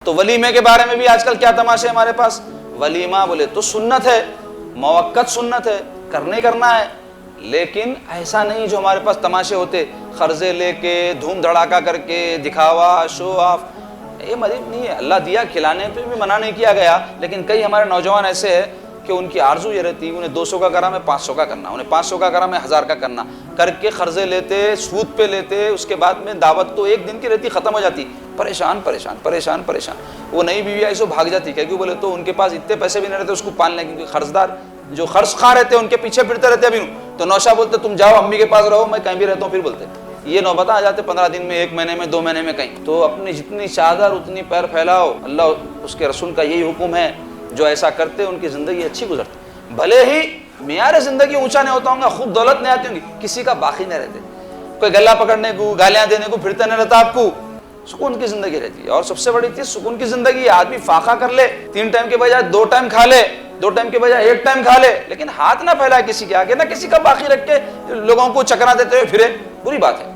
تو ولیمے کے بارے میں بھی آج کل کیا تماشے ہمارے پاس. ولیمہ بولے تو سنت ہے, موقت سنت ہے, کرنا ہے, لیکن ایسا نہیں جو ہمارے پاس تماشے ہوتے, قرضے لے کے دھوم دھڑاکا کر کے دکھاوا شو آف. یہ مطلب نہیں ہے. اللہ دیا کھلانے پہ بھی منع نہیں کیا گیا, لیکن کئی ہمارے نوجوان ایسے ہیں کہ ان کی آرزو یہ رہتی, انہیں 200 کا کرم ہے 500 کا کرنا, انہیں 500 کا کرم ہے 1000 کا کرنا, کر کے قرضے لیتے, سود پہ لیتے, اس کے بعد میں دعوت تو ایک دن کی رہتی, ختم ہو جاتی, پریشان پریشان پریشان پریشان. وہ نئی بیوی ایسے بھاگ جاتی, کیوں بولے تو ان کے پاس اتنے پیسے بھی نہیں رہتے اس کو پالنے, کیونکہ قرضدار جو قرض خواہ رہتے ان کے پیچھے پھرتے رہتے. ابھی تو نوشا بولتے تم جاؤ امی کے پاس رہو, میں کہیں بھی رہتا ہوں, پھر بولتے یہ نوبت آ جاتے 15 دن میں, 1 مہینے میں, 2 مہینے میں کہیں. تو اپنی جتنی چادر اتنی پیر پھیلاؤ, اللہ اس کے رسول کا یہی حکم ہے. جو ایسا کرتے ان کی زندگی اچھی گزرتی, بھلے ہی معیار زندگی اونچا نہیں ہوتا ہوں گا, خوب دولت نہیں آتی ہوں گی, کسی کا باقی نہیں رہتے, کوئی گلا پکڑنے کو گالیاں دینے کو پھرتا نہیں رہتا, آپ کو سکون کی زندگی رہتی ہے. اور سب سے بڑی چیز سکون کی زندگی, آدمی فاقہ کر لے, 3 ٹائم کے بجائے 2 ٹائم کھا لے, 2 ٹائم کے بجائے 1 ٹائم کھا لے, لیکن ہاتھ نہ پھیلائے کسی کے آگے, نہ کسی کا باقی رکھ کے لوگوں کو چکرا دیتے ہوئے پھرے, بری بات ہے.